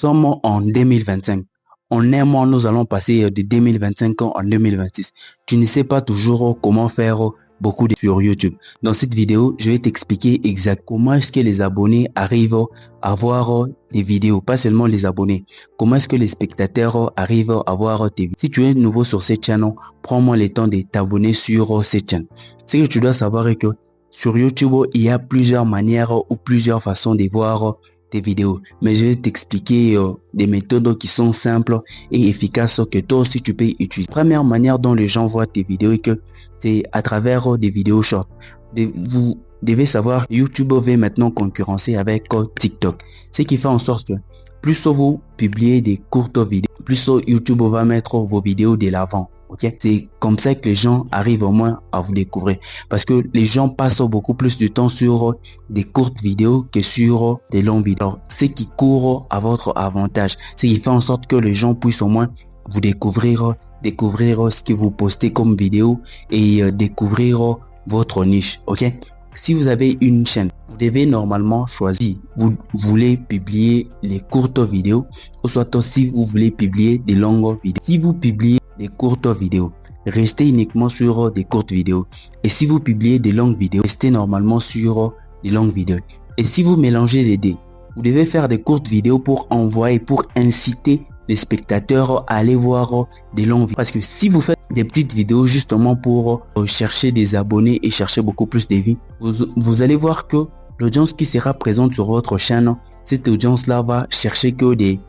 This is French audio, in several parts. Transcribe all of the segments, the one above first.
sommes en 2025. En un mois, nous allons passer de 2025 en 2026. Tu ne sais pas toujours comment faire beaucoup sur YouTube. Dans cette vidéo, je vais t'expliquer exactement comment est-ce que les abonnés arrivent à voir des vidéos, pas seulement les abonnés. Comment est-ce que les spectateurs arrivent à voir tes vidéos. Si tu es nouveau sur cette chaîne, prends-moi le temps de t'abonner sur cette chaîne. Ce que tu dois savoir est que sur YouTube, il y a plusieurs manières ou plusieurs façons de voir tes vidéos. Mais je vais t'expliquer des méthodes qui sont simples et efficaces que toi aussi tu peux utiliser. La première manière dont les gens voient tes vidéos est que c'est à travers des vidéos short. Vous devez savoir, YouTube va maintenant concurrencer avec TikTok. Ce qui fait en sorte que plus vous publiez des courtes vidéos, plus YouTube va mettre vos vidéos de l'avant. Okay? C'est comme ça que les gens arrivent au moins à vous découvrir. Parce que les gens passent beaucoup plus de temps sur des courtes vidéos que sur des longues vidéos. Alors, ce qui court à votre avantage, c'est qui fait en sorte que les gens puissent au moins vous découvrir ce que vous postez comme vidéo et découvrir votre niche. Ok? Si vous avez une chaîne, vous devez normalement choisir. Vous voulez publier les courtes vidéos ou soit si vous voulez publier des longues vidéos. Si vous publiez des courtes vidéos, restez uniquement sur des courtes vidéos. Et si vous publiez des longues vidéos, restez normalement sur des longues vidéos. Et si vous mélangez les deux, vous devez faire des courtes vidéos pour envoyer, pour inciter les spectateurs à aller voir des longues vidéos. Parce que si vous faites des petites vidéos justement pour chercher des abonnés et chercher beaucoup plus de vues, vous allez voir que l'audience qui sera présente sur votre chaîne, cette audience-là va chercher que des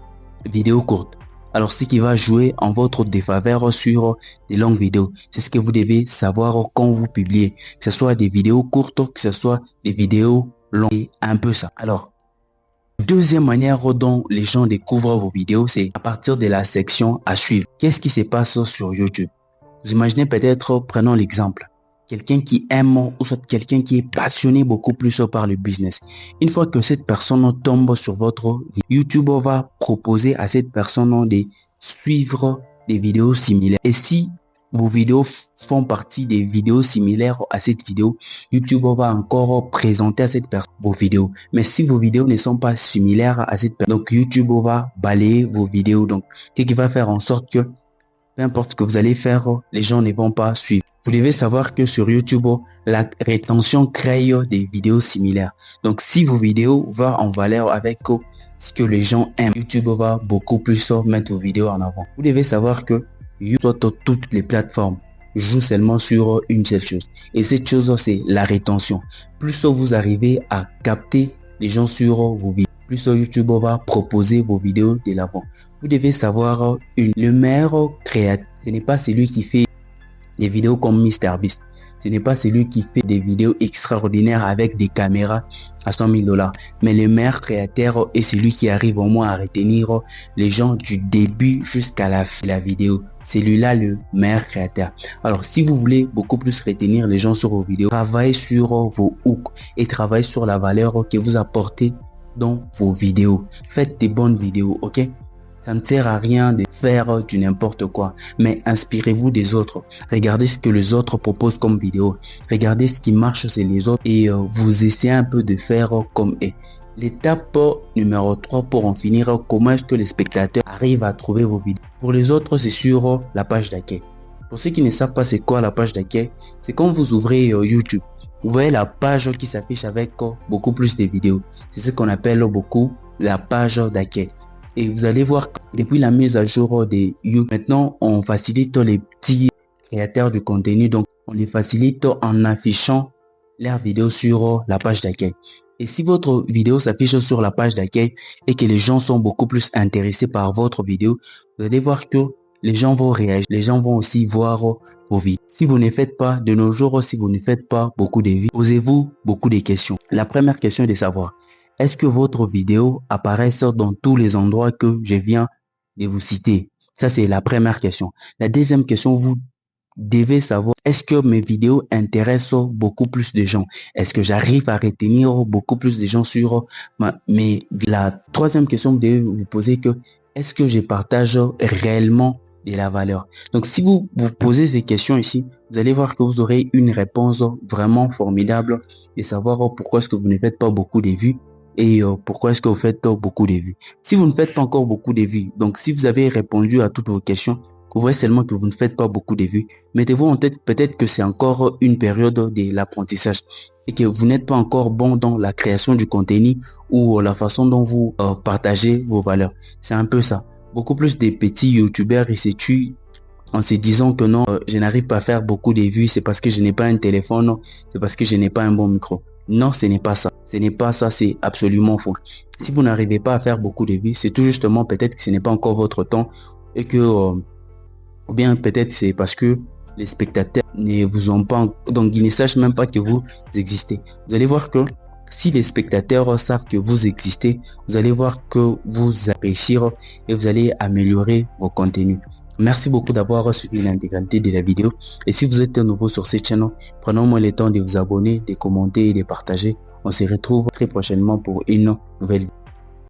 vidéos courtes. Alors, ce qui va jouer en votre défaveur sur des longues vidéos, c'est ce que vous devez savoir quand vous publiez. Que ce soit des vidéos courtes, que ce soit des vidéos longues. Et un peu ça. Alors, deuxième manière dont les gens découvrent vos vidéos, c'est à partir de la section à suivre. Qu'est-ce qui se passe sur YouTube? Vous imaginez peut-être, prenons l'exemple, quelqu'un qui aime ou soit quelqu'un qui est passionné beaucoup plus par le business. Une fois que cette personne tombe sur votre vidéo, YouTube va proposer à cette personne de suivre des vidéos similaires. Et si vos vidéos font partie des vidéos similaires à cette vidéo, YouTube va encore présenter à cette personne vos vidéos. Mais si vos vidéos ne sont pas similaires à cette personne, donc YouTube va balayer vos vidéos. Donc, ce qui va faire en sorte que peu importe ce que vous allez faire, les gens ne vont pas suivre. Vous devez savoir que sur YouTube, la rétention crée des vidéos similaires. Donc, si vos vidéos vont en valeur avec ce que les gens aiment, YouTube va beaucoup plus mettre vos vidéos en avant. Vous devez savoir que YouTube, toutes les plateformes jouent seulement sur une seule chose. Et cette chose, c'est la rétention. Plus vous arrivez à capter les gens sur vos vidéos, plus YouTube va proposer vos vidéos de l'avant. Vous devez savoir le meilleur créateur, ce n'est pas celui qui fait des vidéos comme MrBeast. Ce n'est pas celui qui fait des vidéos extraordinaires avec des caméras à 100 000 $. Mais le meilleur créateur est celui qui arrive au moins à retenir les gens du début jusqu'à la fin de la vidéo. C'est lui-là le meilleur créateur. Alors, si vous voulez beaucoup plus retenir les gens sur vos vidéos, travaillez sur vos hooks et travaillez sur la valeur que vous apportez dans vos vidéos. Faites des bonnes vidéos, ok? Ça ne sert à rien de faire du n'importe quoi, mais inspirez-vous des autres. Regardez ce que les autres proposent comme vidéo. Regardez ce qui marche chez les autres et vous essayez un peu de faire comme eux. L'étape numéro 3 pour en finir, comment est-ce que les spectateurs arrivent à trouver vos vidéos? Pour les autres, c'est sur la page d'accueil. Pour ceux qui ne savent pas c'est quoi la page d'accueil, c'est quand vous ouvrez YouTube. Vous voyez la page qui s'affiche avec beaucoup plus de vidéos. C'est ce qu'on appelle beaucoup la page d'accueil. Et vous allez voir que depuis la mise à jour de YouTube, maintenant on facilite les petits créateurs de contenu. Donc on les facilite en affichant leurs vidéos sur la page d'accueil. Et si votre vidéo s'affiche sur la page d'accueil et que les gens sont beaucoup plus intéressés par votre vidéo, vous allez voir que les gens vont réagir, les gens vont aussi voir vos vidéos. Si vous ne faites pas, de nos jours, si vous ne faites pas beaucoup de vues, posez-vous beaucoup de questions. La première question est de savoir, est-ce que votre vidéo apparaît dans tous les endroits que je viens de vous citer? Ça, c'est la première question. La deuxième question, vous devez savoir, est-ce que mes vidéos intéressent beaucoup plus de gens? Est-ce que j'arrive à retenir beaucoup plus de gens sur mais la troisième question, vous devez vous poser que, est-ce que je partage réellement de la valeur? Donc, si vous vous posez ces questions ici, vous allez voir que vous aurez une réponse vraiment formidable de savoir pourquoi est-ce que vous ne faites pas beaucoup de vues et pourquoi est-ce que vous faites beaucoup de vues. Si vous ne faites pas encore beaucoup de vues, donc si vous avez répondu à toutes vos questions, vous voyez seulement que vous ne faites pas beaucoup de vues, mettez-vous en tête peut-être que c'est encore une période de l'apprentissage et que vous n'êtes pas encore bon dans la création du contenu ou la façon dont vous partagez vos valeurs. C'est un peu ça. Beaucoup plus de petits youtubeurs, ils se tuent en se disant que non, je n'arrive pas à faire beaucoup de vues, c'est parce que je n'ai pas un téléphone, non, c'est parce que je n'ai pas un bon micro. Non, ce n'est pas ça. Ce n'est pas ça, c'est absolument faux. Si vous n'arrivez pas à faire beaucoup de vues, c'est tout justement peut-être que ce n'est pas encore votre temps et que, ou bien peut-être c'est parce que les spectateurs ne vous ont pas, donc ils ne sachent même pas que vous existez. Vous allez voir que si les spectateurs savent que vous existez, vous allez voir que vous appréciez et vous allez améliorer vos contenus. Merci beaucoup d'avoir suivi l'intégralité de la vidéo. Et si vous êtes nouveau sur cette chaîne, prenez au moins le temps de vous abonner, de commenter et de partager. On se retrouve très prochainement pour une nouvelle vidéo.